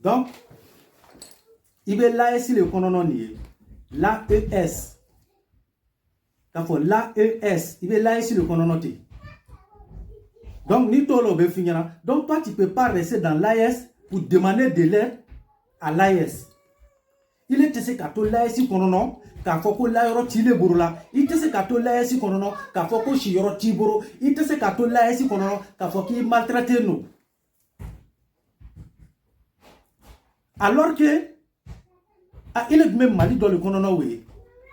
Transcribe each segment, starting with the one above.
Donc, il y a l'AES, le konononie. L'AES. D'accord, l'AES. Il y a l'AES, le kononote. Donc, ni tolo be finira. Donc, toi, tu ne peux pas rester dans l'AES pour demander de l'aide à l'AES. Il est testé qu'à tout l'AES konono, qu'à foko l'AES tile burula. Il est testé qu'à tout l'AES konono, qu'à foko shiyoro tiburo. Il est testé qu'à tout l'AES konono, qu'à foko maltraiter nous. Alors que, il est même Mali dans le konono,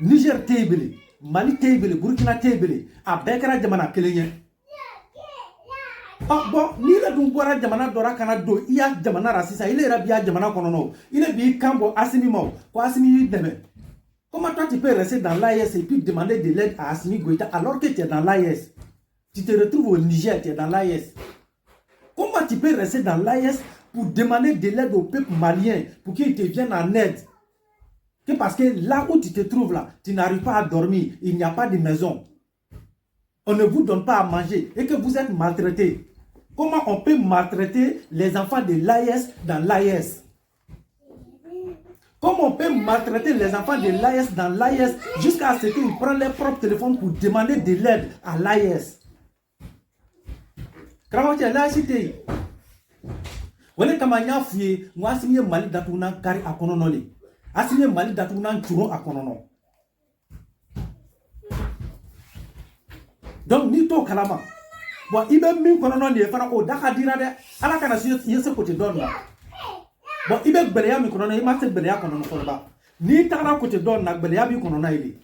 Niger table, Mali table, Burkina table, à Bekara Jamana Kelenye. Ah bon, ni le Dumbora Jamana Dora Canado, il y a Jamana Rassisa, il est Rabia Jamana Konono, il est bien Kambo Assimi Mao, quoi Assimi Deme. Comment toi tu peux rester dans l'AES et puis demander de l'aide à Assimi Goïta alors que tu es dans l'AES? Tu te retrouves au Niger, tu es dans l'AES. Comment tu peux rester dans l'AES pour demander de l'aide au peuple malien pour qu'il te vienne en aide? Que parce que là où tu te trouves là, tu n'arrives pas à dormir, il n'y a pas de maison. On ne vous donne pas à manger et que vous êtes maltraité. Comment on peut maltraiter les enfants de l'AES dans l'AES? Comment on peut maltraiter les enfants de l'AES dans l'AES jusqu'à ce qu'ils prennent leur propre téléphone pour demander de l'aide à l'AES? Quand tu es là, c'était. Wale kamanya fouye, moi si Mali datuna kari akononoli. Asime Mali datuna churo akonono. Donc ni to kalama. Bon, il be min konono ni fana o daka dira de ala kana si yese côté don là. Bon, il be beleya mi konono, il ma se beleya konono ko ba. Ni takara côté don na beleya bi konono ili.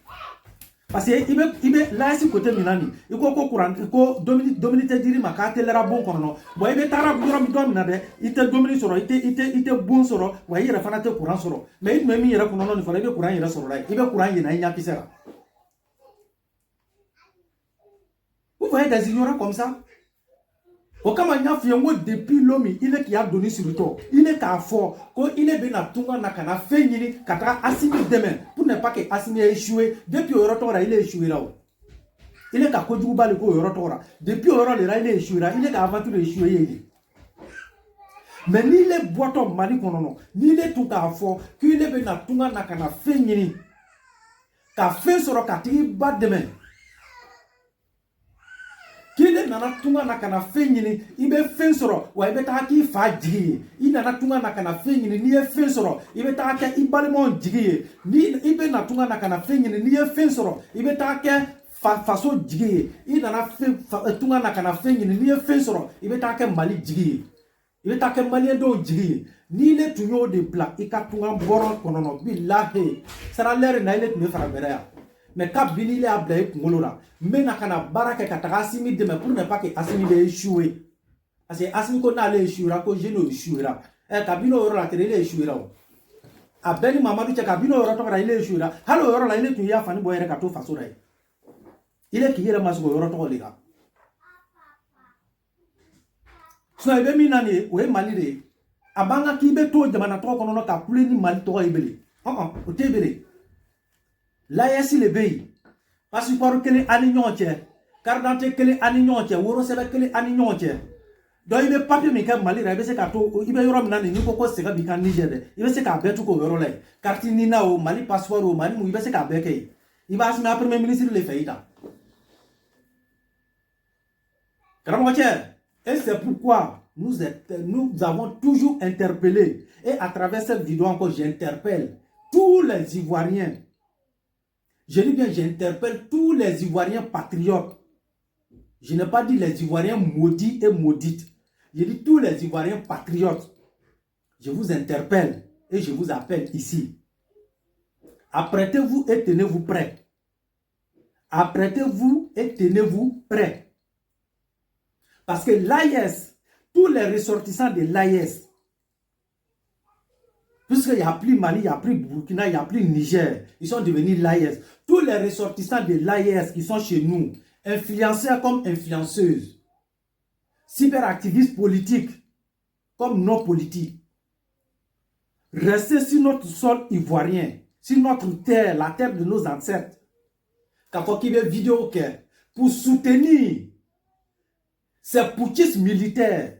Parce que il be là si côté minani, il ko courant, il ko Dominique diri ma ka telera bon konono. Bon, il be tara buro mi don na de, il te Dominique soro, il te bon soro, wa yira fana te courant soro. Mais il me mi yira konono ni fana il be courant yira soro là. Il be courant yina nya kisera. Vous voyez des ignorants comme ça? Au Kamanya Fiango, depuis l'homme, il est qui a donné sur le toit. Il est qu'à fort. Quand il est bien à Tunga Nakana, fait ni Kata Assimi demain. Pour ne pas que Assimi ait échoué. Depuis Eurotora, il est échoué là. Il est qu'à Kodjouba le Ko Eurotora. Depuis Eurotora, il est échoué là. Il est qu'à aventure échoué. Mais ni les boitons Mali Konono, ni les tout à fort, qu'il est bien à Tunga Nakana, fait ni. Qu'a fait sur le Kati bat demain. Kile nana tunga nakana fenyini ibe fensoro wa ibe taki fa jigi I nana tunga nakana fenyini ni e fensoro ibe taki ibalemo jigi ni ibe na tunga nakana fenyini ni e fensoro ibe taki faso jigi I nana tunga nakana fenyini ni e fensoro ibe taki Mali jigi ibe taki Mali do jigi ni le tunyo de bla ika tunga boron konono billahi sara lere na ile tunye farabera. Mais quand Bini a blé Molola, mais n'a qu'à baraka Assimi demain pour ne pas que Assimi ait échoué. Parce que Assimi qu'on a échoué, que je ne échouera. Et Kabino aura la télé échouera. A Beni Mamadou Kabino aura il échouera. Hallo, aura la il est à Fanny Boyer Kato Fasore. Il est qui est le masque au retour, les gars. Soit bien minani, ou est maliré. A Banga qui beto de Manato qu'on a plus ni malito ebele. Au tébélé. L'AES le pays. Passeport que les anignontiers. Carte d'identité que les anignontiers. Woro sebe que les anignontiers. Donc il y a papier mais quand Mali il se kato il y a yoram nani ni koko sega bi kan Niger. Il se ka betu ko yoro le. Carte nina o Mali passeport o Mali mu il se ka beke. Il va assumer premier ministre le fait ita. Et c'est pourquoi nous avons toujours interpellé et à travers cette vidéo encore j'interpelle tous les Ivoiriens. Je dis bien, j'interpelle tous les Ivoiriens patriotes. Je n'ai pas dit les Ivoiriens maudits et maudites. Je dis tous les Ivoiriens patriotes. Je vous interpelle et je vous appelle ici. Apprêtez-vous et tenez-vous prêts. Apprêtez-vous et tenez-vous prêts. Parce que l'AES, tous les ressortissants de l'AES, puisqu'il n'y a plus Mali, il n'y a plus Burkina, il n'y a plus Niger, ils sont devenus l'AES. Tous les ressortissants de l'AES qui sont chez nous, influenceurs comme influenceuses, cyberactivistes politiques comme non politiques, restez sur notre sol ivoirien, sur notre terre, la terre de nos ancêtres, pour soutenir ces putschistes militaires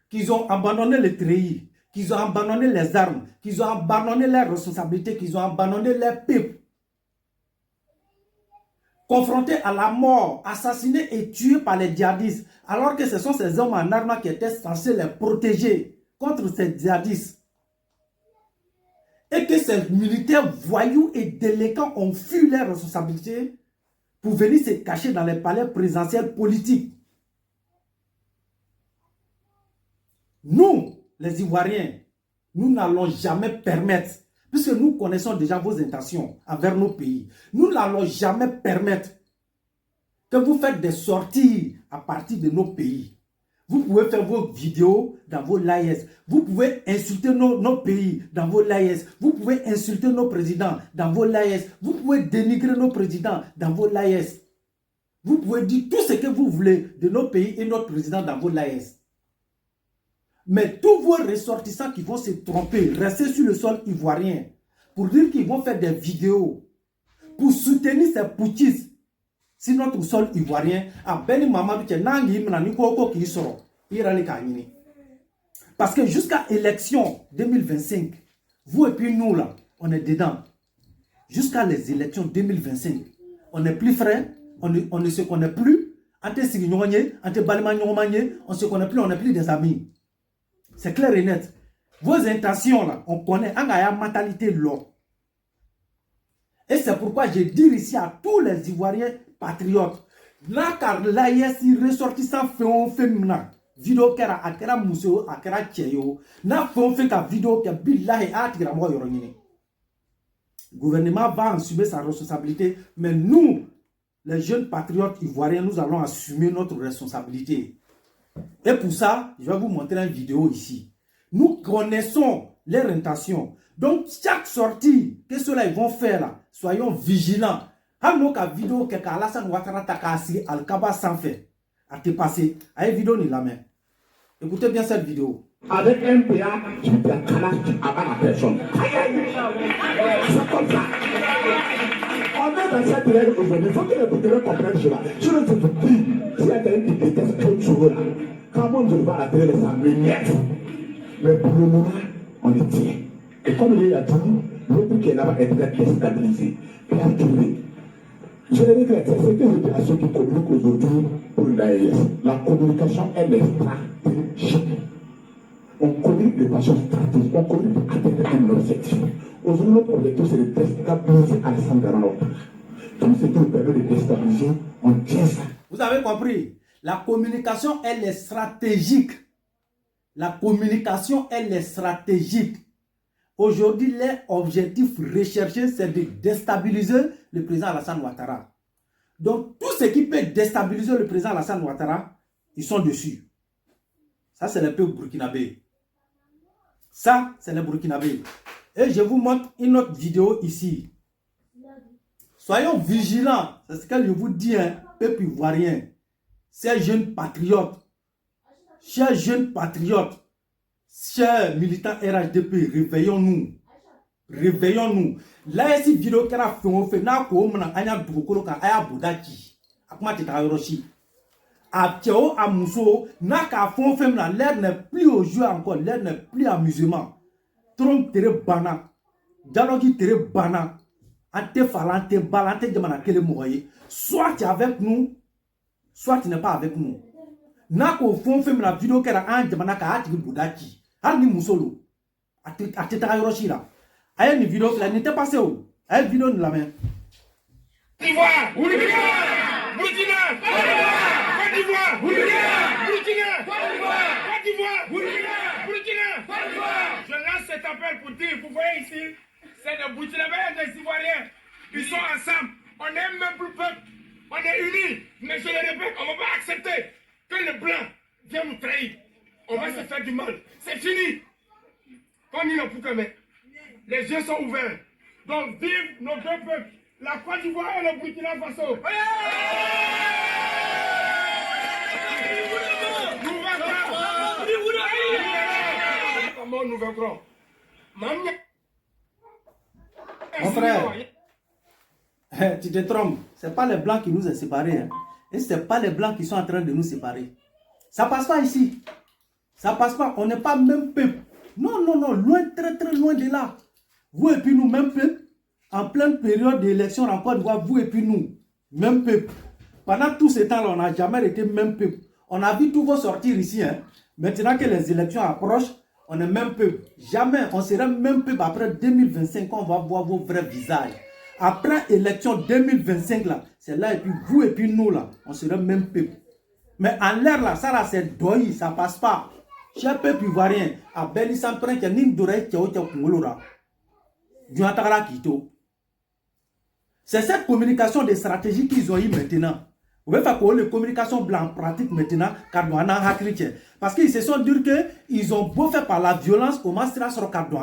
qui ont abandonné le treillis, qu'ils ont abandonné les armes, qu'ils ont abandonné leurs responsabilités, qu'ils ont abandonné leur peuple. Confrontés à la mort, assassinés et tués par les djihadistes, alors que ce sont ces hommes en armes qui étaient censés les protéger contre ces djihadistes. Et que ces militaires voyous et délinquants ont fui leurs responsabilités pour venir se cacher dans les palais présidentiels politiques. Nous, les Ivoiriens, nous n'allons jamais permettre, puisque nous connaissons déjà vos intentions envers nos pays, nous n'allons jamais permettre que vous faites des sorties à partir de nos pays. Vous pouvez faire vos vidéos dans vos lives. Vous pouvez insulter nos pays dans vos lives. Vous pouvez insulter nos présidents dans vos lives. Vous pouvez dénigrer nos présidents dans vos lives. Vous pouvez dire tout ce que vous voulez de nos pays et notre président dans vos lives. Mais tous vos ressortissants qui vont se tromper, rester sur le sol ivoirien, pour dire qu'ils vont faire des vidéos, pour soutenir ces putschistes, sur notre sol ivoirien, parce que jusqu'à l'élection 2025, vous et puis nous là, on est dedans. Jusqu'à les élections 2025, on n'est plus frères, on ne se connaît plus. On ne se connaît plus, on n'est plus des amis. C'est clair et net. Vos intentions là, on connaît, on a une mentalité là. Et c'est pourquoi je dis ici à tous les Ivoiriens patriotes, là car là si ressortissant fait on fait maintenant vidéo kera akera museo akera cheyo na fait ta vidéo que billahi atira mo yorongini. Gouvernement va assumer sa responsabilité, mais nous les jeunes patriotes ivoiriens nous allons assumer notre responsabilité. Et pour ça, je vais vous montrer une vidéo ici. Nous connaissons leurs intentions. Donc, chaque sortie que ceux-là vont faire, là, soyons vigilants. Hano ka vidéo que Alassane Ouattara takasi Al-Kaba sans fait. A te passé. A une vidéo ni la main. Écoutez bien cette vidéo. Avec un PA, tu te calages à la personne. C'est comme ça. On est dans cette règle aujourd'hui. Il faut que les Burkinabés comprennent cela. Je ne te dis, s'il y a quelqu'un qui déteste comme ce là, comment je vais appeler les amis? Mais pour le moment, on est tient. Et comme il a dit, l'autre qui est là-bas est très déstabilisé. Il a trouvé. Je le regrette, c'est ce que je dis à ceux qui communiquent aujourd'hui pour l'AES. La communication, elle est stratégique. On communique de façon stratégique, on communique pour atteindre un objectif. Aujourd'hui, notre objectif, c'est de déstabiliser Alassane Dramane. Tout ce qui nous permet de déstabiliser, on tient ça. Vous avez compris? La communication, elle est stratégique. La communication, elle est stratégique. Aujourd'hui, l'objectif recherché, c'est de déstabiliser le président Alassane Ouattara. Donc, tout ce qui peut déstabiliser le président Alassane Ouattara, ils sont dessus. Ça, c'est le peuple burkinabé. Ça, c'est le burkinabé. Et je vous montre une autre vidéo ici. Soyons vigilants. C'est ce que je vous dis, hein, peuple ivoirien. Ces jeunes patriotes. Chers jeunes patriotes. Chers militants RHDP, réveillons-nous. Réveillons-nous. Là, ici, vidéo qui a fait, n'a pas anya dugukolo ka aya bodachi. Akuma teta yoroshi. A Théo, à Mousso, n'a qu'à fond fait, l'air n'est plus au jeu encore, l'air n'est plus amusement. Trompe tere bana. Dialogue tere bana. Ante falante, balante de manakele moye. Soit tu es avec nous, soit tu n'es pas avec nous. N'a qu'au fond fait la vidéo qu'elle a un de manaka ati bodachi. Ni musolo a teta yoroshi là a une vidéo qui n'était pas où a une vidéo de la main d'Ivoire, Burkina, Côte d'Ivoire, Burkina, Côte d'Ivoire, Burkina. Je lance cet appel pour dire, vous voyez ici, c'est des Burkinabés et des Ivoiriens. Ils sont ensemble. On est même plus peuple. On est unis. Mais je le répète, on ne va pas accepter que les Blancs viennent nous trahir. On va se faire du mal. C'est fini. Comme il n'a plus que mettre. Les yeux sont ouverts. Donc, vive nos deux peuples, la Côte d'Ivoire et le Burkina Faso. Comment nous vaincrons? Mon frère, tu te trompes. Ce n'est pas les Blancs qui nous ont séparés. Hein. Et ce n'est pas les Blancs qui sont en train de nous séparer. Ça ne passe pas ici. Ça ne passe pas. On n'est pas même peuple. Non, non, non, loin, très, très loin de là. Vous et puis nous, même peuple, en pleine période d'élection en Côte d'Ivoire, vous et puis nous, même peuple. Pendant tout ce temps-là, on n'a jamais été même peuple. On a vu tout vos sortir ici. Hein. Maintenant que les élections approchent, on est même peuple. Jamais, on sera même peuple après 2025, on va voir vos vrais visages. Après l'élection 2025, là, c'est là, et puis vous et puis nous, là, on sera même peuple. Mais en l'air, là, ça, là, c'est doyi, ça passe pas. Cher peuple ivoirien, à Beli sans prendre qu'il y a une dorée qui est au c'est cette communication des stratégies qu'ils ont eu maintenant. Vous pouvez faire quoi les communications blanches pratiques maintenant, car nous avons parce qu'ils se sont dit qu'ils ont beau faire par la violence, au moins sera sur le cadre de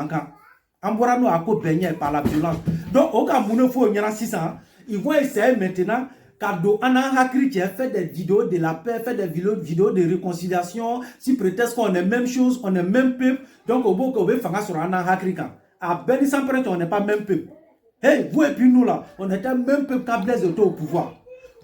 nous à baigner par la violence. Donc, au cas où il faut 600, ils vont essayer maintenant, car nous avons fait des vidéos de la paix, fait des vidéos de réconciliation, si prétexte qu'on est même chose, on est même peuple, donc au bout qu'on veut faire sur un Hakrika. À Béni sans prêtre, on n'est pas même peuple. Hey, vous et puis nous là, on était même peuple quand Blaise était au pouvoir.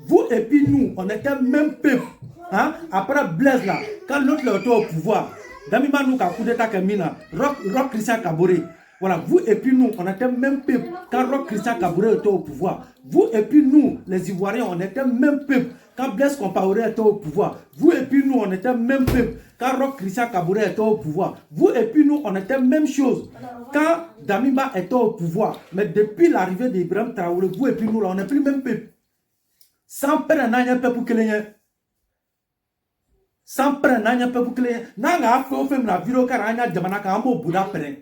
Vous et puis nous, on était même peuple. Hein? Après Blaise là, quand l'autre était au pouvoir, Damima nous a coup d'état Kamina, Rock Christian Kaboré. Voilà, vous et puis nous, on était même peuple quand Rock Christian Kaboré était au pouvoir. Vous et puis nous, les Ivoiriens, on était même peuple quand Blaise Compaoré était au pouvoir. Vous et puis nous, on était même peuple quand Rock Christian Kaboré était au pouvoir. Vous et puis nous, on était même chose quand Damiba était au pouvoir. Mais depuis l'arrivée d'Ibrahim Traoré, vous et puis nous, là, on n'est plus même peuple. Sans père, n'a rien peuple que les. Sans père, n'a rien peuple que les. N'a fait au film la vidéo car on a demandé qu'un mot Bouddha père.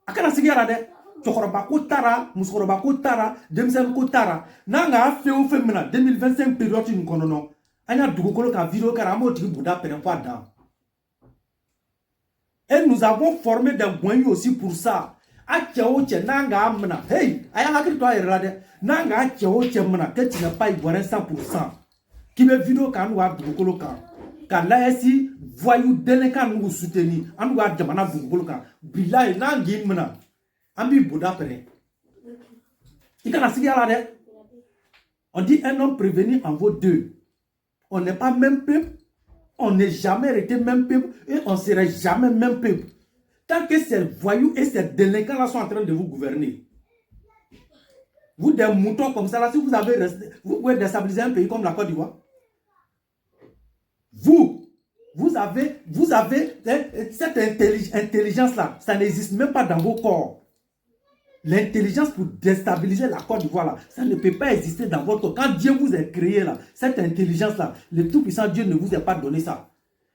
Akana sigara de chokoroba ko tara musokoroba ko tara demsem ko tara nanga fe o femina 2025 période ni konono anya dugukolo ka vidéo kara mo tigi Bouddha pere kwa dan. Et nous avons formé des moyens aussi pour ça. Acheoche nanga amna hey aya hakri to ayra de nanga acheoche mna que tu n'es pas ivoirien 100%. Qui me vidéo kan wa dugukolo kan kan la esi voyou délinquant nous soutenir en nous a jamana dugukolo kan billahi nangi mna ambi Bouddha pere. Ikana sigi ala de. On dit un homme prévenu en vaut deux. On n'est pas même peuple. On n'est jamais été même peuple et on ne serait jamais même peuple. Tant que ces voyous et ces délinquants-là sont en train de vous gouverner. Vous, des moutons comme ça, là, si vous avez resté, vous pouvez déstabiliser un pays comme la Côte d'Ivoire. Vous avez cette intelligence-là, ça n'existe même pas dans vos corps. L'intelligence pour déstabiliser la Côte d'Ivoire, là, ça ne peut pas exister dans votre corps. Quand Dieu vous a créé, là, cette intelligence-là, le Tout-Puissant Dieu ne vous a pas donné ça.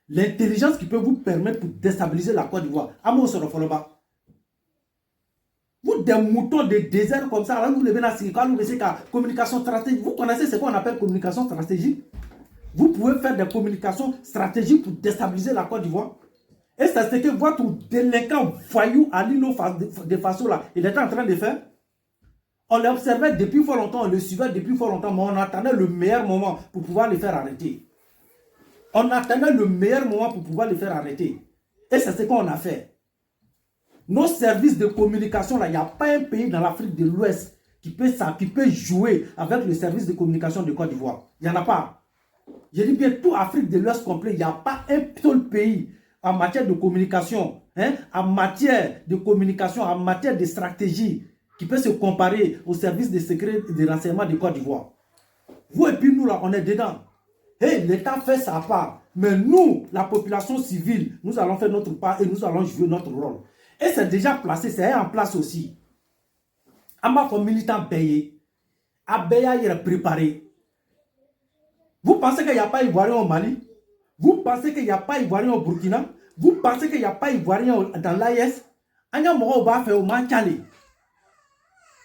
L'intelligence qui peut vous permettre pour déstabiliser la Côte d'Ivoire. Vous, des moutons de désert comme ça, là, vous levez la communication stratégique. Vous connaissez ce qu'on appelle communication stratégique? Vous pouvez faire des communications stratégiques pour déstabiliser la Côte d'Ivoire. Et c'est ce que votre délinquant voyou Alino de Faso là, il était en train de faire. On l'observait depuis fort longtemps, on le suivait depuis fort longtemps, mais on attendait le meilleur moment pour pouvoir le faire arrêter. On attendait le meilleur moment pour pouvoir le faire arrêter. Et c'est ce qu'on a fait. Nos services de communication là, il n'y a pas un pays dans l'Afrique de l'Ouest qui peut jouer avec le service de communication de Côte d'Ivoire. Il n'y en a pas. Je dis bien tout Afrique de l'Ouest complet, il n'y a pas un seul pays en matière de communication, hein, en matière de communication, en matière de stratégie, qui peut se comparer au service de secret de renseignement de Côte d'Ivoire. Vous et puis nous là, on est dedans. Hey, l'État fait sa part. Mais nous, la population civile, nous allons faire notre part et nous allons jouer notre rôle. Et c'est déjà placé, c'est en place aussi. Amba comme militant payé, Abeya il est préparé. Vous pensez qu'il n'y a pas Ivoirien au Mali? Vous pensez qu'il n'y a pas Ivoirien au Burkina? Vous pensez qu'il n'y a pas Ivoirien dans l'AIS? Anya Moro va faire au Manchali.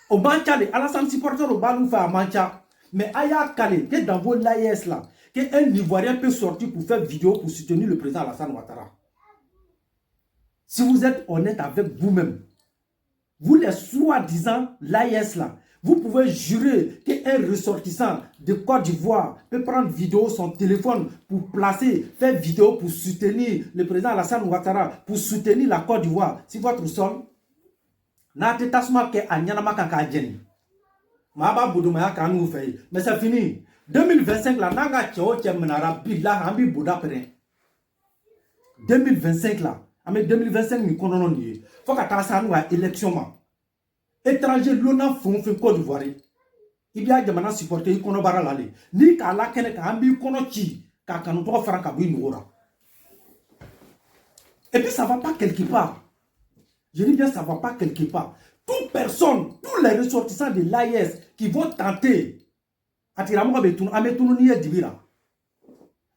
Au Manchali, Alassane supporter au Balou fait à Mancha. Mais Aya Kale, que dans vos l'AIS là, qu'un Ivoirien peut sortir pour faire vidéo pour soutenir le président Alassane Ouattara. Si vous êtes honnête avec vous-même, vous les soi-disant l'AIS là, vous pouvez jurer qu'un ressortissant de Côte d'Ivoire peut prendre vidéo son téléphone pour placer, faire vidéo pour soutenir le président Alassane Ouattara, pour soutenir la Côte d'Ivoire. Si votre sol, mais c'est fini. 2025 là, nanga tchao tchemnara bila hambi bouda pere. 2025 là, En 2025, nous connaissons lié. Faut qu'à ça nous a élection. Étranger, l'on font Côte d'Ivoire. Il y a des gens qui supportent les Konobara. Ni qu'à la Kenne, qu'à Ambi Konochi, qu'à Kanoto Francabi Noura. Et puis ça ne va pas quelque part. Je dis bien, ça ne va pas quelque part. Toute personne, tous les ressortissants de l'AIS qui vont tenter à tirer à Metounou ni Dibira.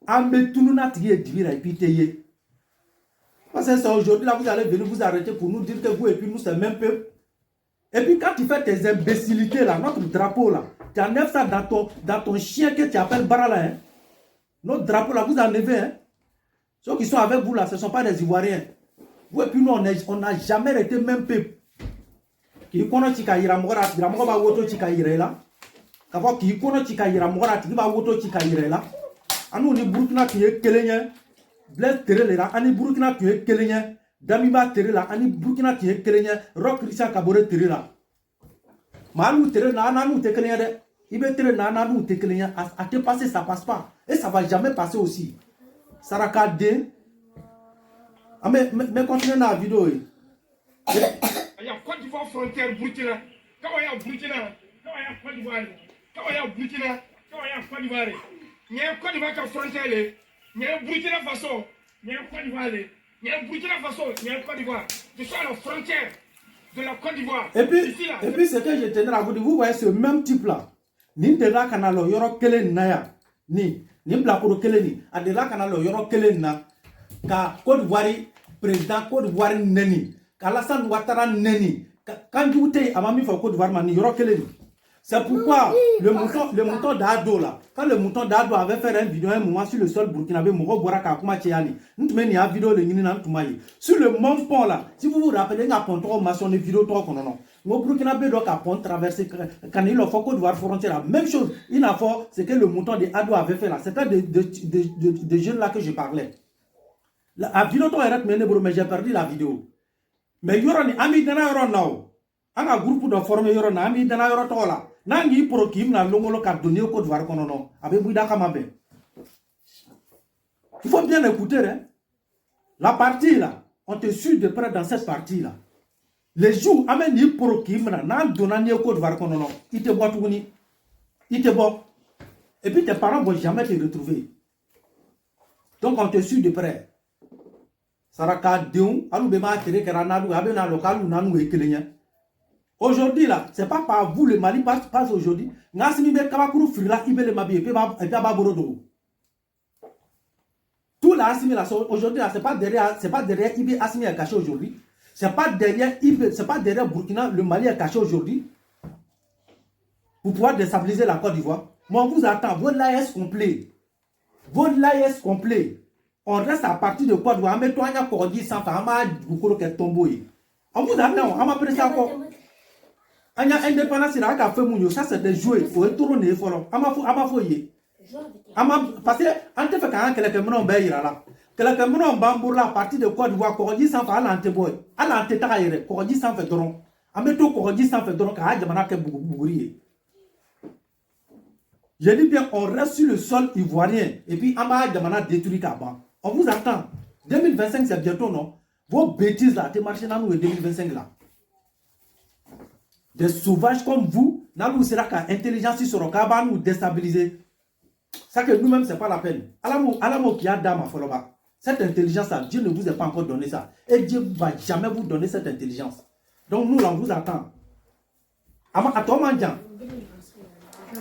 À Metounou na Dibira et puis Teye. Parce que c'est aujourd'hui, là, vous allez venir vous arrêter pour nous dire que vous et puis nous, c'est le même peuple. Et puis quand tu fais tes imbécilités là, notre drapeau là, tu enlèves ça dans ton chien que tu appelles Barala. Hein? Notre drapeau là, vous enlevez. Hein? Ceux qui sont avec vous là, ce ne sont pas des Ivoiriens. Vous et puis nous, on n'a jamais été même peuple. Qui connaît Chikaïra Mora, qui va woto Chikaïra là. Qui connaît Chikaïra Mora, qui va woto Chikaïra là. À nous, on est Burkina qui est Kélénien. Blaise Terre là, on est Burkina qui est Kélénien. Damiba Terre là, on est Burkina qui est Kélénien. Rock Christian Kabore Terre là. Malou Terre là, on est Kélénien. Il veut Terre là, on est Kélénien. À te passer, ça passe pas. Et ça va jamais passer aussi. Saraka D. Ah, mais continuez dans la vidéo. Il y a Côte d'Ivoire frontière Burkina. Quand il y a Burkina, quand il y a Côte d'Ivoire, quand il y a Burkina, quand il y a Côte d'Ivoire. Il y a Côte d'Ivoire qui est frontière. Il y a Burkina Faso. Il y a Côte d'Ivoire. Il y a Burkina Faso. Il y a Côte d'Ivoire. Je suis à la frontière de la Côte d'Ivoire. Et puis ce que je tenais à vous dire, vous voyez ce même type là. Ni de la canalo yoro kele naya. Ni blakoro kele ni. A de la canalo yoro kele na. Ka Côte d'Ivoire président Côte d'Ivoire neni. Alassane Ouattara neni. Quand vous êtes à Mami Côte d'Ivoire, mani yoro keleni. C'est pourquoi le mouton d'Ado là, quand le mouton d'Ado avait fait une vidéo un moment sur le sol burkinabé, Moro Boraka Kuma Tchéani, nous te menons une vidéo de Nina Toumaï. Sur le même pont là, si vous vous rappelez, il y a un pont maçon de vidéo trop qu'on non. Mon burkinabé doit un pont traverser quand il a fait Côte d'Ivoire frontière. Même chose, il a fait ce que le mouton d'Ado avait fait là. C'était des jeunes là que je parlais. La vidéo toi est mais j'ai perdu la vidéo. Mais yoroni ami dana yoro now anga groupe de former yoro na ami dana yoro tola nangi prokim na longolo ka donner Côte d'Ivoire kono non avec buida kamabe. Il faut bien écouter hein. La partie là, on te suit de près dans cette partie là. Les jours ameni prokim na donner Côte d'Ivoire kono non, il te boit tout ni. Il te boit. Et puis tes parents vont jamais te retrouver. Donc on te suit de près. Aujourd'hui là, c'est pas par vous le Mali passe aujourd'hui. Tout là aujourd'hui là, c'est pas derrière Ibe Assimi est caché aujourd'hui. C'est pas derrière Ibe, c'est pas derrière Burkina le Mali est caché aujourd'hui. Pour pouvoir déstabiliser la Côte d'Ivoire. Moi on vous attend, votre l'AS complet. Votre l'AS complet. On reste à partir de quoi? On met toi un cordi sans faire un boucolo qui est tombé. On vous attend, on m'a pris ça encore. On a indépendance, il a fait mon ça c'est des jouets. Il faut tourner fort. On m'a fouillé. Parce que on te fait quand quelqu'un me n'obéit là. Quelqu'un me n'obéit là à partir de quoi de voir cordi sans faire l'anteboy. À l'antetaire, cordi sans faire dron. On met tout cordi sans faire dron car il y a que bougourie. Je dis bien, on reste sur le sol ivoirien et puis on m'a détruit Kaba. On vous attend. 2025, c'est bientôt, non? Vos bêtises là, tu marchez dans nous 2025 là. Des sauvages comme vous, nous sera qu'à intelligence sur le cabane nous déstabiliser. Ça que nous-mêmes, c'est pas la peine. Alamo qui a dame à Foloba. Cette intelligence là, Dieu ne vous a pas encore donné ça. Et Dieu ne va jamais vous donner cette intelligence. Donc nous là, on vous attend. À toi, Mandian.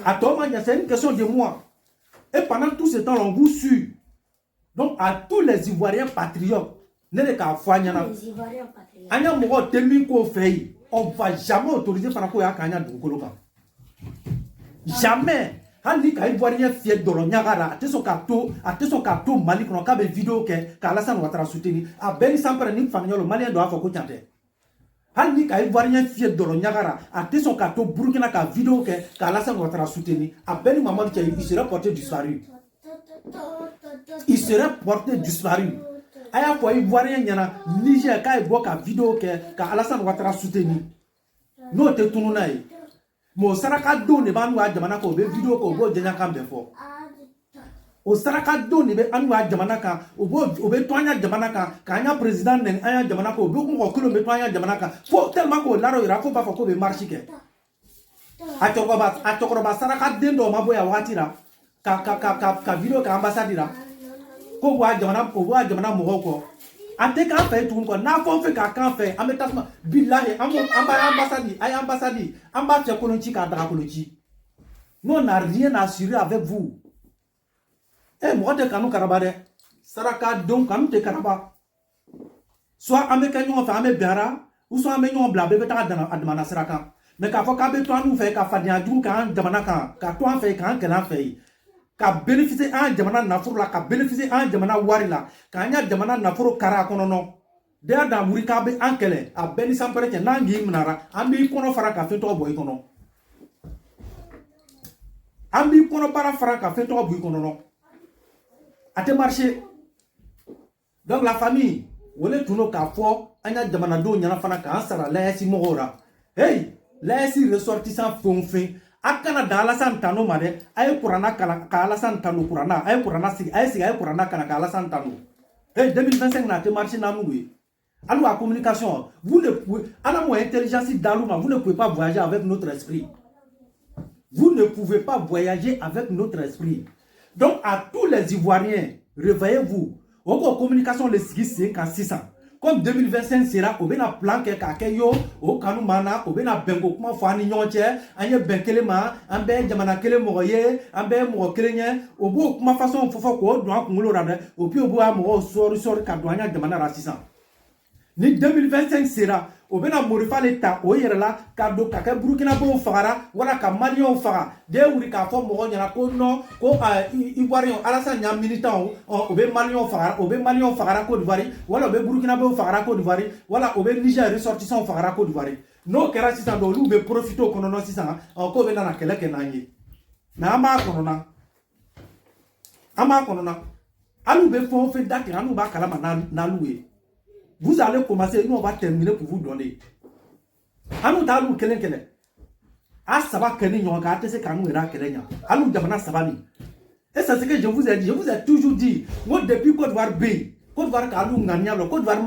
À toi, Mandian, c'est une question de moi. Et pendant tout ce temps, on vous suit. Donc, à tous les Ivoiriens patriotes, on ne va jamais autoriser Franco à Kanya Doukoloka. Jamais. Hali ka Ivoirien fier de l'Onyagara, à son carton Mali, qu'on a une vidéo que Alassane Ouattara soutenu. À Beni Sampere, ni famille, le Malien doit faire quoi chanter. Hali ka Ivoirien fier de l'Onyagara, à son carton Burkina, ka vidéo que Alassane Ouattara soutenu. À Beni Mamadou, il sera porté disparu. Il serait porté disparu. Aya fois Ivoirien yana Niger ka ebo ka vidéo que Alassane Ouattara soutenu. No te tununaye. Mo saraka do ne ba nu a jamana ko be vidéo ko go jenya kan be fo. O saraka don ni be anu a jamana kan o be to anya jamana kan ka anya president nen anya jamana ko o be ko kilo be to anya jamana kan fo tellement ko laro ira ko ba fa ko be marche ke a chokoroba saraka den do mabo ya watira ka video ka ambassade ra ko wa jamana mo ko ate ka fe tun ko na fo fe ka kan fe ametasma billahi ambassade amba che kolonchi ka da kolonchi nous on n'a rien à assurer avec vous. Eh, moi, je suis karabade. Saraka donc quand tu karaba. Soit américain fait amé biara, ou soit américain blabé beta dans admana saraka. Mais quand faut qu'abe toi nous fait qu'à fadia du quand demana quand toi fait quand qu'elle fait. Qu'à bénéficier un demana nafur la, qu'à bénéficier un demana warila, quand y a demana nafur kara konono. Dea da murika be ankele, a bénéficier un peu que nangi mnara, ambi kono fara ka fait toi boy kono. Ambi kono para fara ka fait toi boy kono. A te marché. Donc la famille, wole tuno ka fo anya jamana do nyana fana ka ansara la yasi mogora. Hey, la yasi ressortissant fonfin. Akana da la santano made, ay kurana ka la santano kurana, ay kurana si ay kurana kana ka la santano. Hey, 2025 na te marché na nous. Alors la communication, vous ne pouvez, à la moins intelligence d'Alouma, vous ne pouvez pas voyager avec notre esprit. Vous ne pouvez pas voyager avec notre esprit. Donc, à tous les Ivoiriens, réveillez-vous. Au communication, les 600. Comme 2025 sera, au bena plan que kakeyo, au kanumana, au bena bengo, comment fani nyonche, anye benkelema, ambe jamana kele moye, ambe mo kelenye, au bout, comment façon fofo ko, doit kumulo rade, au puis au bout à mo sor kadouanya jamana rassisant. Ni 2025 sera, au bena morifa l'état, au yerla, kado kake Burkina Faso fagara, wala ka Malion faga, de wuri ka fo mo nyana ko non, ko Ivoirien Alassane nya militant, au be Malion fagara Côte d'Ivoire, wala au be Burkina Faso fagara Côte d'Ivoire, wala au be Niger ressortissant fagara Côte d'Ivoire. No kera sisa do lu be profito kono no sisa, ko be na kele ke nanye. Na ama kono na. Alu be fo fe date anu ba kala na loué. Vous allez commencer, nous on va terminer pour vous donner. Anu talu kelen. A saba keni nyonga ate se kanu era kelenya. Anu jamana sabani. Et c'est ce que je vous ai dit, je vous ai toujours dit, moi depuis Côte d'Ivoire B, Côte d'Ivoire kalu ngania lo, Côte d'Ivoire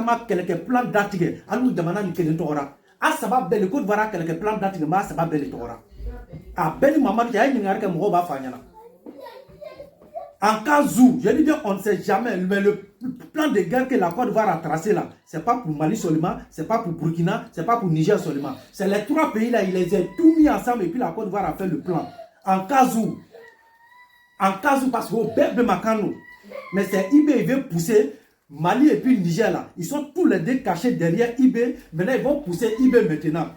ma quelques plans d'atige, anu jamana ni kelen tora. A saba belle Côte d'Ivoire quelques plans d'atige ma saba belle tora. A belle maman qui a une ngare ke mo ba fanyana. En cas où, je dis bien, on ne sait jamais, mais le plan de guerre que la Côte d'Ivoire a tracé là, c'est pas pour Mali seulement, c'est pas pour Burkina, c'est pas pour Niger seulement. C'est les trois pays là, ils les ont tous mis ensemble et puis la Côte d'Ivoire a fait le plan. En cas où, parce qu'au Bébé Makano, mais c'est IB, il veut pousser Mali et puis Niger là. Ils sont tous les deux cachés derrière IB, maintenant ils vont pousser IB maintenant.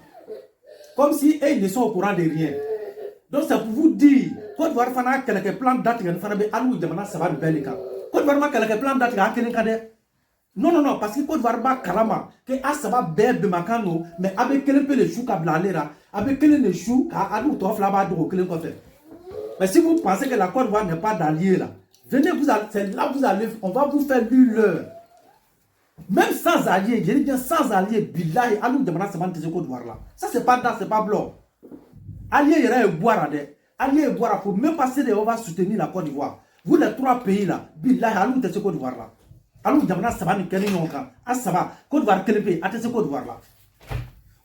Comme si ils ne sont au courant de rien. Donc c'est pour vous dire, Côte d'Ivoire fana quelques plans d'attaque fana be alu jamana saba belika. Côte d'Ivoire ma quelques plans d'attaque akene kade. Non, parce que Côte d'Ivoire ba kalama que asaba bebe makano mais avec quel peu le chou ka blalera, avec quel le chou ka alu to flaba do kelen ko fait. Mais si vous pensez que la Côte d'Ivoire n'est pas d'allié là, venez c'est là vous allez, on va vous faire l'heure. Même sans allié, je dis bien sans allié, billahi alu jamana saba de Côte d'Ivoire là. Ça c'est pas dans, c'est pas blanc. Allié ira boire allié boire pour même passer on va soutenir la Côte d'Ivoire. Vous les trois pays là, billahi alou de Côte d'Ivoire là. Alou jamana saba ni keni nyonka. Asaba Côte d'Ivoire kelepe atese Côte d'Ivoire là.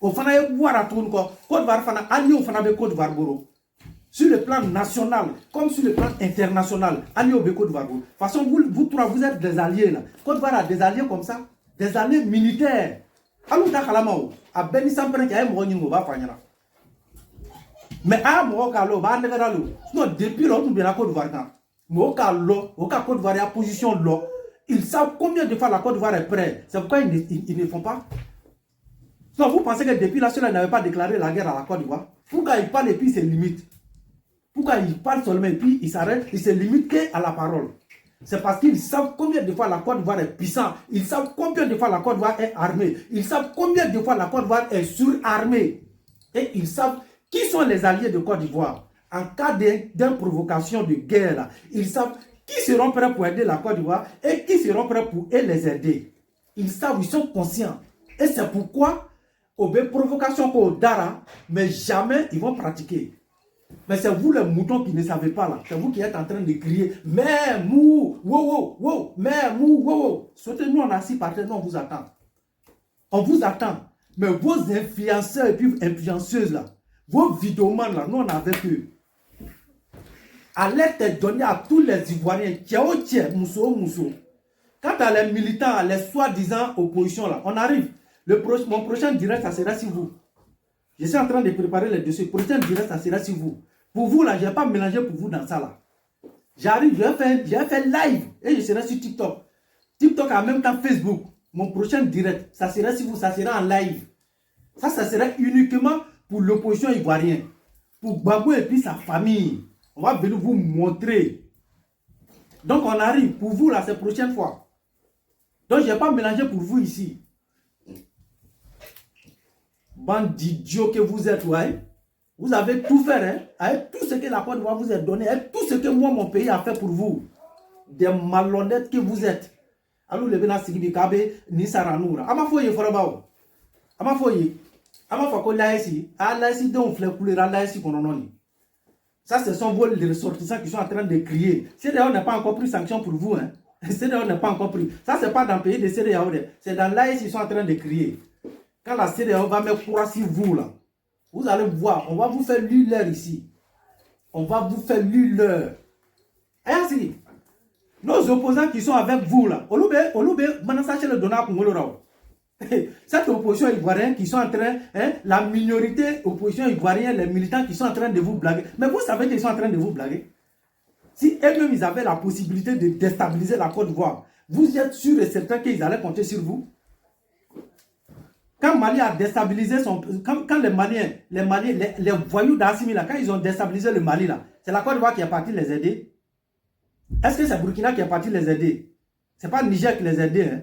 O fana ye boire tout ko Côte d'Ivoire fana allié o fana be Côte d'Ivoire boro. Sur le plan national comme sur le plan international, allié au Côte d'Ivoire. De toute façon vous trois vous êtes des alliés là. Côte d'Ivoire a des alliés comme ça, des alliés militaires. Alou ta kalamao, a beni sampere ki ay mo nyingo ba fanyana. Mais à moi, depuis l'autre, nous la Côte d'Ivoire. Côte d'Ivoire a position de l'eau. Ils savent combien de fois la Côte d'Ivoire est prête. C'est pourquoi ils ne font pas. Donc vous pensez que depuis là, ceux-là n'avaient pas déclaré la guerre à la Côte d'Ivoire. Pourquoi ils parlent et puis ils se limitent? Pourquoi ils parlent seulement et puis ils s'arrêtent? Ils se limitent qu'à la parole. C'est parce qu'ils savent combien de fois la Côte d'Ivoire est puissante. Ils savent combien de fois la Côte d'Ivoire est armée. Ils savent combien de fois la Côte d'Ivoire est surarmée. Et ils savent qui sont les alliés de Côte d'Ivoire. En cas d'une provocation de guerre, là, ils savent qui seront prêts pour aider la Côte d'Ivoire et qui seront prêts pour les aider. Ils savent, ils sont conscients. Et c'est pourquoi, au provocation qu'au Dara, mais jamais ils vont pratiquer. Mais c'est vous les moutons qui ne savez pas là. C'est vous qui êtes en train de crier. Mais mou, wow, wow, mais mou, wow. Souhaitez-nous en assis par terre, nous on vous attend. On vous attend. Mais vos influenceurs et puis influenceuses là, vos vidéomans là, nous on a avec eux. Alerte est donnée à tous les Ivoiriens. Tiao, Mousso. Quant à les militants, les soi-disant opposition là, on arrive. Mon prochain direct, ça sera sur vous. Je suis en train de préparer les dossiers. Le prochain direct, ça sera sur vous. Pour vous là, je ne vais pas mélanger pour vous dans ça là. J'arrive, je vais faire live et je serai sur TikTok. TikTok en même temps Facebook. Mon prochain direct, ça sera sur vous, ça sera en live. Ça sera uniquement pour l'opposition ivoirienne. Pour Gbagbo et puis sa famille. On va venir vous montrer. Donc on arrive. Pour vous là, c'est la prochaine fois. Donc je ne vais pas mélanger pour vous ici. Bande d'idiots que vous êtes, ouais. Vous avez tout fait, hein, avec tout ce que la Côte d'Ivoire vous a donné, avec tout ce que moi, mon pays a fait pour vous. Des malhonnêtes que vous êtes. Alors, le Bénin Sigibi Kabe, ni Saranoura. Ama foye forabao. Ama foye. Ama fako laïsi. Ah, laïsi, donc, fleur coulera laïsi qu'on en a. Ça, ce sont vos les ressortissants qui sont en train de crier. CDAO n'a pas encore pris sanction pour vous, hein. CDAO n'a pas encore pris. Ça, c'est pas dans le pays de CDAO. C'est dans l'AIS qui sont en train de crier. Quand la CDAO va mettre croix sur vous, là, vous allez voir, on va vous faire lire l'heure ici. On va vous faire lire l'heure. Et ainsi, nos opposants qui sont avec vous, là, cette opposition ivoirienne qui sont en train, hein, la minorité opposition ivoirienne, les militants qui sont en train de vous blaguer. Mais vous savez qu'ils sont en train de vous blaguer. Si eux-mêmes, ils avaient la possibilité de déstabiliser la Côte d'Ivoire, vous êtes sûr et certain qu'ils allaient compter sur vous? Quand Mali a déstabilisé quand les Maliens, les voyous d'Assimi là, quand ils ont déstabilisé le Mali là, c'est la Côte d'Ivoire qui est partie les aider. Est-ce que c'est Burkina qui est parti les aider? C'est pas le Niger qui les aidait, hein?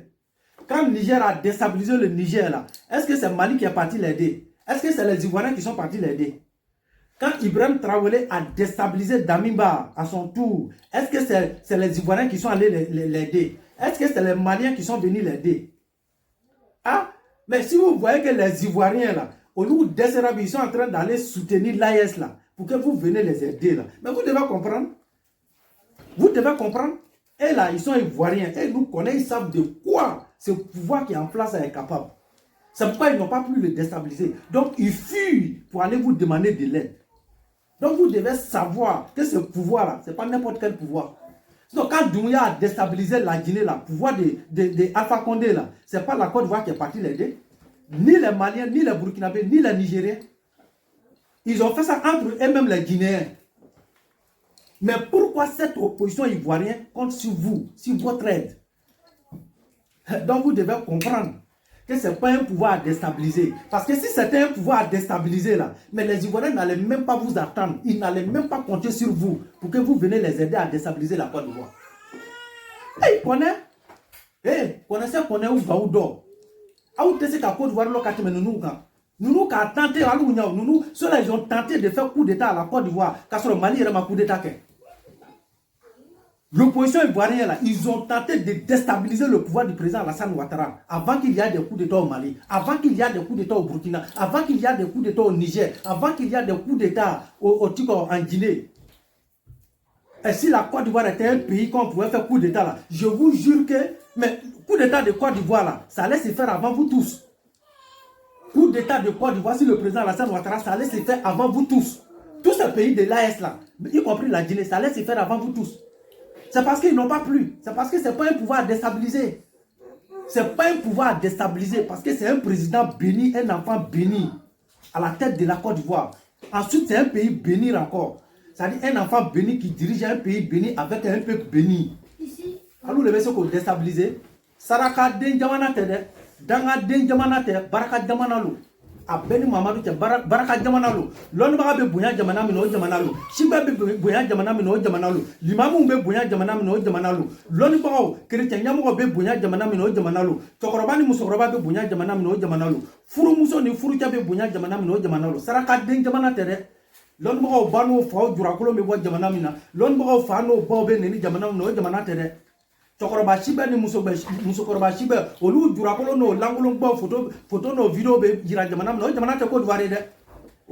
Quand le Niger a déstabilisé le Niger là, est-ce que c'est Mali qui est parti l'aider? Est-ce que c'est les Ivoiriens qui sont partis l'aider? Quand Ibrahim Traoré a déstabilisé Damimba à son tour, est-ce que c'est les Ivoiriens qui sont allés l'aider? Est-ce que c'est les Maliens qui sont venus l'aider? Ah, mais si vous voyez que les Ivoiriens là, au lieu d'Esserabi, ils sont en train d'aller soutenir l'AES là, pour que vous venez les aider là, mais vous devez comprendre. Vous devez comprendre. Et là, ils sont Ivoiriens. Et nous connaissons, ils savent de quoi ce pouvoir qui est en place est capable. C'est pourquoi ils n'ont pas pu le déstabiliser. Donc, ils fuient pour aller vous demander de l'aide. Donc, vous devez savoir que ce pouvoir-là, ce n'est pas n'importe quel pouvoir. Donc, quand Doumbouya a déstabilisé la Guinée, le pouvoir de Alpha Condé, ce n'est pas la Côte d'Ivoire qui est partie l'aider. Ni les Maliens, ni les Burkinabés, ni les Nigériens. Ils ont fait ça entre eux-mêmes les Guinéens. Mais pourquoi cette opposition ivoirienne compte sur vous, sur votre aide? Donc vous devez comprendre que ce n'est pas un pouvoir à déstabiliser. Parce que si c'était un pouvoir à déstabiliser là, mais les Ivoiriens n'allaient même pas vous attendre. Ils n'allaient même pas compter sur vous pour que vous venez les aider à déstabiliser la Côte d'Ivoire. Et ils connaissent. Connaissez où va ou dort. Ah où t'es qu'à Côte d'Ivoire l'occasion mais nous nous qui a tenté à nous ceux-là ils ont tenté de faire coup d'état à la Côte d'Ivoire car sur le Mali il y a un coup d'état. L'opposition ivoirienne, là, ils ont tenté de déstabiliser le pouvoir du président Alassane Ouattara avant qu'il y ait des coups d'État au Mali, avant qu'il y ait des coups d'État au Burkina, avant qu'il y ait des coups d'État au Niger, avant qu'il y ait des coups d'État en Guinée. Et si la Côte d'Ivoire était un pays qu'on pouvait faire coup d'État, là, je vous jure que, mais coup d'État de Côte d'Ivoire, là, ça allait se faire avant vous tous. Coup d'État de Côte d'Ivoire, si le président Alassane Ouattara, ça allait se faire avant vous tous. Tous ces pays de l'AS, là, y compris la Guinée, ça allait se faire avant vous tous. C'est parce qu'ils n'ont pas plu. C'est parce que ce n'est pas un pouvoir à déstabiliser. Ce n'est pas un pouvoir à déstabiliser parce que c'est un président béni, un enfant béni à la tête de la Côte d'Ivoire. Ensuite, c'est un pays béni encore. C'est-à-dire un enfant béni qui dirige un pays béni avec un peuple béni. Alors, le messieurs qu'on déstabilise, Saraka Denjamana Tede, Danga Denjamana Tede, Baraka Jamanalo. Abeni Mamadou Baraka Jamanalo. L'on va be Bouya Jamana Mino Jamanalo. Shiba be Bouya Jamana Mino Jamanalo. Limamu be Bouya Jamana Mino Jamanalo. L'on bao, Chrétien Yamu be Bouya Jamana Mino Jamanalo. Tokorobani Musoroba be Bouya Jamana Mino Jamanalo. Furu Muso ni Furu Chabe Bouya Jamana Mino Jamanalo. Saraka Den Jamana Tere. L'on bao Bano Fao Durakolo me Bois Jamana Mina. L'on bao Fano Bobe Neni Jamana Mino Jamana Tere. Tokoroba shiba ni musokoroba shiba olu durakolo no langolo gbo photo no video be jira jamana no jamana te ko dware de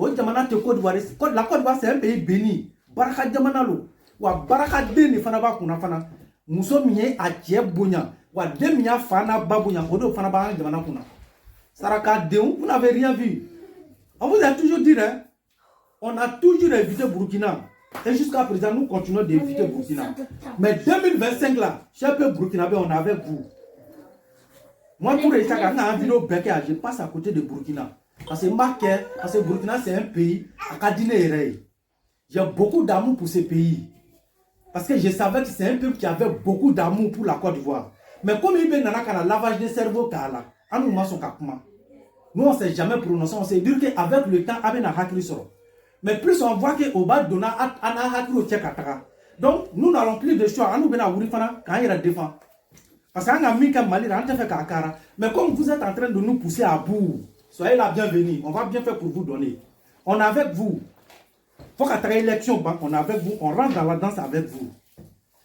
O jamana te Côte d'Ivoire. La Côte d'Ivoire c'est un pays béni. Baraka jamana lo. Wa baraka deni fana ba kuna fana. Muso miye a cɛ bonya. Wa den miya fana ba bonya. O do fana ba jamana kuna. Saraka deun, vous n'avez rien vu. On vous a toujours dit, hein, on a toujours évité Burkina. Et jusqu'à présent, nous continuons d'éviter Burkina. Mais 2025 là, cher peu burkinabé, on est avec vous. Moi, pour les sacs, je passe à côté de Burkina. Parce que Burkina, c'est un pays à Kadiné. J'ai beaucoup d'amour pour ce pays. Parce que je savais que c'est un peuple qui avait beaucoup d'amour pour la Côte d'Ivoire. Mais comme il y a un lavage de cerveau, nous, on ne s'est jamais prononcé. On s'est dit qu'avec le temps, il y a un soro. Mais plus on voit qu'au bas de donc, nous n'allons plus de choix. Nous allons quand il défend. Parce qu'on a mis comme Mali, on a fait Kakara. Mais comme vous êtes en train de nous pousser à bout, soyez la bienvenue. On va bien faire pour vous donner. On est avec vous. Il faut qu'à travers l'élection, on est avec vous. On rentre dans la danse avec vous.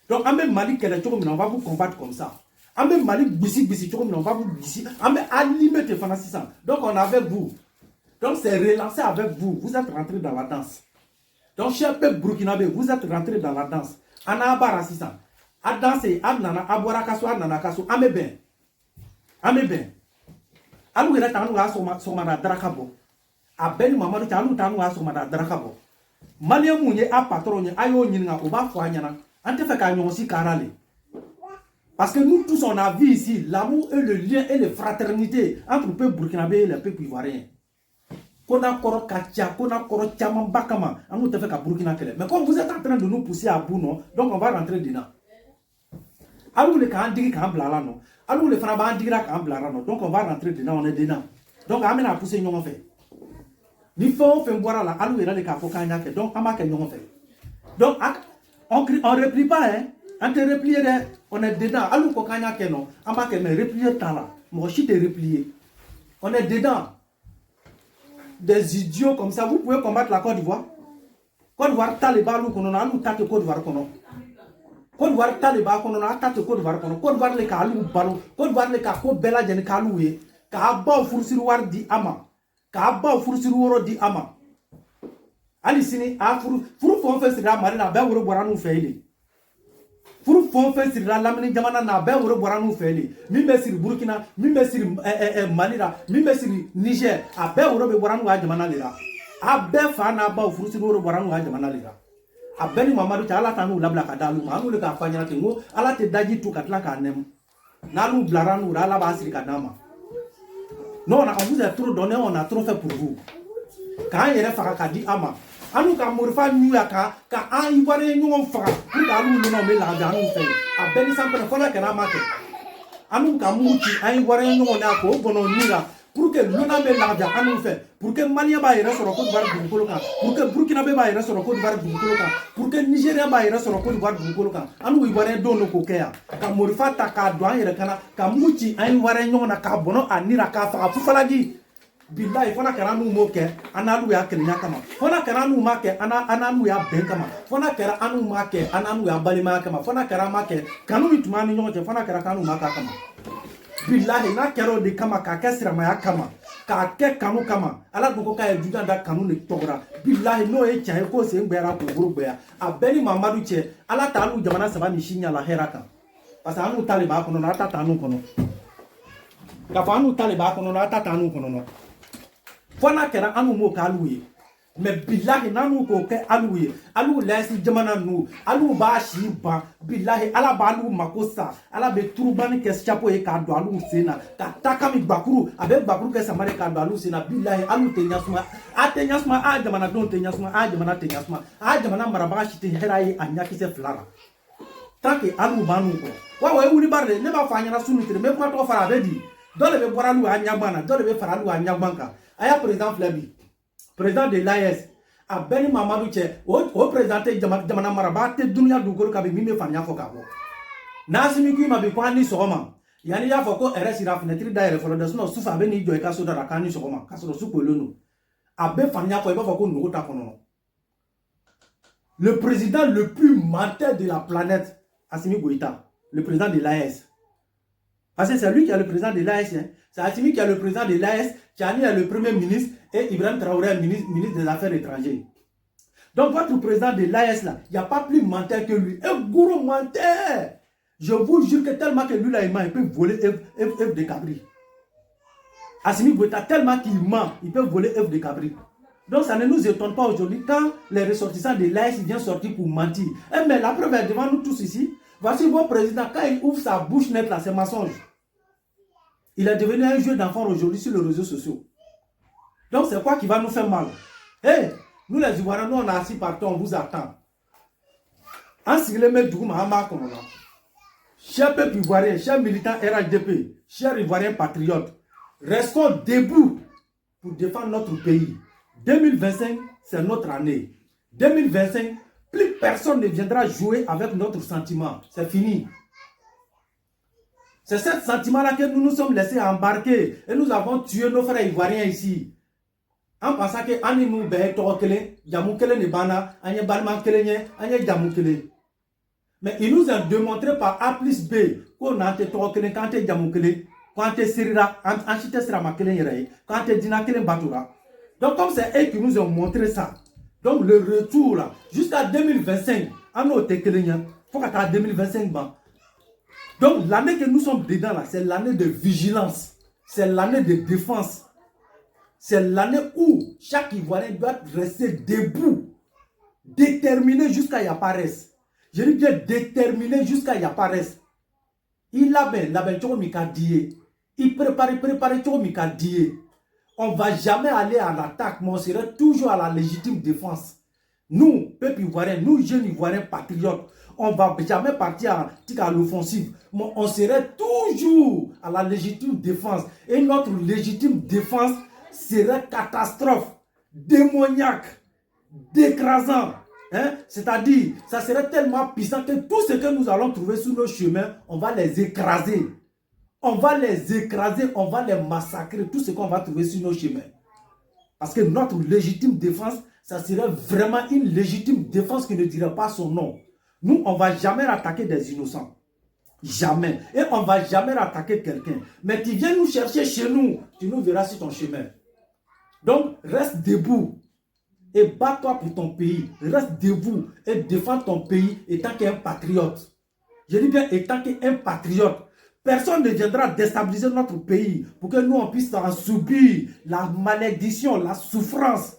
Donc, en même Mali, on va vous combattre comme ça. En même Mali, on va vous bissi. En même Alimé, donc, on est avec vous. Donc, c'est relancé avec vous. Vous êtes rentré dans la danse. Donc, cher peuple burkinabé, vous êtes rentré dans la danse. Anaba Rassissan. A danser, a nana, a boire kaso, a nana kaso, a me ben. A me ben. A nous est à nous à somada drakabo. A ben maman, tu as nous à somada drakabo. Malien mounier a patronne, a yo nina, ou ba foignana. Ante fait qu'à nous aussi carale. Parce que nous tous, on a vu ici l'amour et le lien et la fraternité entre le peuple burkinabé et le peuple ivoirien. Kona koro kacha, kona koro chaman bakama, amu te fait qu'à Burkina Kele. Mais comme vous êtes en train de nous pousser à bout, non, donc on va rentrer dedans. Alors les can digi can blala non, alors les frères ban digira can blala non, donc on va rentrer dedans, on est dedans. Donc amena à pousser nyongo fait. Ni font fait boire là, alors il a les cafos kanya que donc ama que nyongo fait. Donc on replie pas hein, on te replier on est dedans, alors ko kanya que non, ama que mais replier tant là, moi je te replier. On est dedans. Des idiots comme ça, vous pouvez combattre la Côte d'Ivoire. Côte d'Ivoire, Taliban, nous connaissons, nous tâtons Côte d'Ivoire. Côte d'Ivoire, Taliban, nous tâtons Côte d'Ivoire. Côte d'Ivoire, les Kalou, Ballon. Côte d'Ivoire, les Kako, Bella, Jen Kaloué. Kaba, Fursirouar, di Ama. Kaba, Fursirouaro, di Ama. Alicini, a Furu font faire la marine à Béouro, Boranou, Félé. Furu font faire la lamine Jamana, na Béouro, Boranou, Félé. Mime sur Burkina, mime sur Malira, mime sur Niger, à Béouro, Boranou, à Jamana, a bɛɛ fa n'a baw furusiri bɔra n'u ka jamana de la a bɛɛ ni mamadu cɛ ala t'an n'u labila ka da l'u ma an n'u de k'a fɔ ɲɛna ten ko ala tɛ daji tu ka tila k'a nɛmu n'al'u bilara n'u la ala b'a siri ka d'a ma non on vous a trop donné on a trop fait pour vous k'an yɛrɛ faga ka di an ma an n'u ka morifa ɲu ya ka an ivoirien ɲɔgɔn faga pour que an n'u nɔnɔ bɛ lafiya an n'u fɛ a bɛɛ ni sanfɛ fɔlɔ kɛra an ma kɛ an n'u ka mugu ci an ivoirien ɲɔgɔn na k'o bɔnɔ ni la pour que l'on ait l'argent à nous faire, pour que Malien va y rester sur le Côte d'Ivoire du Colocan, pour que Burkinabé va y rester sur le Côte d'Ivoire du Colocan, pour que Nigérien va y rester sur le Côte d'Ivoire du Colocan, à nous y voir un don de coquet, quand Morifata, quand Douan et le Cana, quand Mouti, un Waragnon, à Carbono, à Niraka, à Foufalagi. Bila ifona kera nu moke analu ya kelenya kama fona kera nu make ananu ya ben kama fona kera anu make ananu ya balima kama fona kera make kanu mitumani nyonje fona kera kanu maka kama billahi na kero de kama ka kesira maya kama ka ke kanu kama ala duko ka juda da kanu ne togora billahi no e chahe ko se ngbera ko gurugbe ya abeni mamadu che ala talu jamana saba ni shinya la heraka parce anu taliba kono na tata anu kono ka fa anu taliba kono na tata anu kono no fona kera anu mo ka aluye mais billahi nanu ko ke aluye alu lesi jamana nu alu ba shi ba billahi ala ba alu makosa ala be turubani ke chapo e ka do alu sena ka takami bakuru abe bakuru ke samare ka do alu sena billahi alu tenyasma a jamana don tenyasma a jamana tenyasma a jamana maraba shi te herayi anyaki se flara tanke alu banu ko wa wuli barle ne ba fanya na sunu tere me ko to fara bedi dole be boralu anyabana dole be fara lu anyabanka aya président Flabi président de l'AS a beni Mamadou Che o présenté jamana maraba te dunya dugol ka be mime fanya fo ka bo nasimi ku ma be kwa ni sogoma yani ya fo ko RS ira fenêtre daire fo de no sufa be ni joy ka so da ka ni sogoma ka so su ko lono a be fanya fo e ba fo ko nugo ta kono le président le plus menteur de la planète Assimi Goïta le président de l'AS Parce que c'est lui qui est le président de l'AS. Hein. C'est Assimi qui est le président de l'AS, Tchani est le premier ministre et Ibrahim Traoré est ministre des Affaires étrangères. Donc votre président de l'AS là, il n'y a pas plus menteur que lui. Un gourou menteur. Je vous jure que tellement que lui là, il peut voler F de Cabri. Assimi Goïta, tellement qu'il ment, il peut voler F de Cabri. Donc ça ne nous étonne pas aujourd'hui quand les ressortissants de l'AS viennent sortir pour mentir. Eh, mais la preuve est devant nous tous ici. Voici votre président, quand il ouvre sa bouche nette là, c'est mensonge. Il est devenu un jeu d'enfant aujourd'hui sur les réseaux sociaux. Donc c'est quoi qui va nous faire mal? Hey, nous les Ivoiriens, nous on est assis partout, on vous attend. En Sigleme Dougou Mahama comme là. Chers peuples ivoiriens, chers militants RHDP, chers Ivoiriens patriotes, restons debout pour défendre notre pays. 2025, c'est notre année. 2025, plus personne ne viendra jouer avec notre sentiment. C'est fini. C'est ce sentiment-là que nous nous sommes laissés embarquer. Et nous avons tué nos frères ivoiriens ici. En pensant que nous mais il nous a démontré par A plus B qu'on a été Torokele, quand tu es Yamoukele, quand tu es Sirira, quand tu es Siramakele, quand tu es Dinakele Batura. Donc, comme c'est eux qui nous ont montré ça, donc le retour là, jusqu'à 2025, en au Tekelenya, il faut qu'à 2025, donc l'année que nous sommes dedans là, c'est l'année de vigilance, c'est l'année de défense, c'est l'année où chaque Ivoirien doit rester debout, déterminé jusqu'à y apparaisse. Je dis bien déterminé jusqu'à y apparaisse. Il a bien, il prépare, on ne va jamais aller à l'attaque, mais on sera toujours à la légitime défense. Nous, peuple ivoirien, nous jeunes ivoiriens patriotes, on ne va jamais partir à l'offensive, mais on serait toujours à la légitime défense. Et notre légitime défense serait catastrophe, démoniaque, d'écrasant. Hein? C'est-à-dire, ça serait tellement puissant que tout ce que nous allons trouver sur nos chemins, on va les écraser. On va les écraser, on va les massacrer, tout ce qu'on va trouver sur nos chemins. Parce que notre légitime défense, ça serait vraiment une légitime défense qui ne dirait pas son nom. Nous, on ne va jamais attaquer des innocents. Jamais. Et on ne va jamais attaquer quelqu'un. Mais tu viens nous chercher chez nous, tu nous verras sur ton chemin. Donc, reste debout. Et bats-toi pour ton pays. Reste debout et défends ton pays étant qu'un patriote. Je dis bien étant qu'un patriote. Personne ne viendra déstabiliser notre pays pour que nous on puisse en subir la malédiction, la souffrance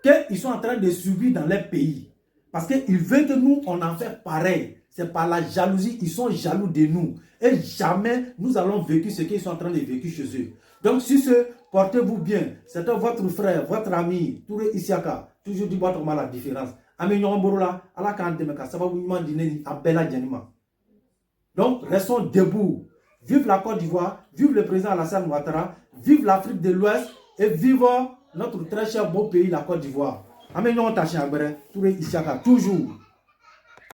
qu'ils sont en train de subir dans leur pays. Parce qu'ils veulent que nous on en fait pareil. C'est par la jalousie, ils sont jaloux de nous. Et jamais nous allons vécu ce qu'ils sont en train de vivre chez eux. Donc sur ce, portez-vous bien. C'était votre frère, votre ami, Touré Isiaka. Toujours du boîte la différence. Ami Nyoromborola, ala kandemeka, ça va vous demander à Bella Djanima. Donc, restons debout. Vive la Côte d'Ivoire, vive le président Alassane Ouattara, vive l'Afrique de l'Ouest et vive notre très cher beau pays, la Côte d'Ivoire. Amen, Touré Isiaka, toujours.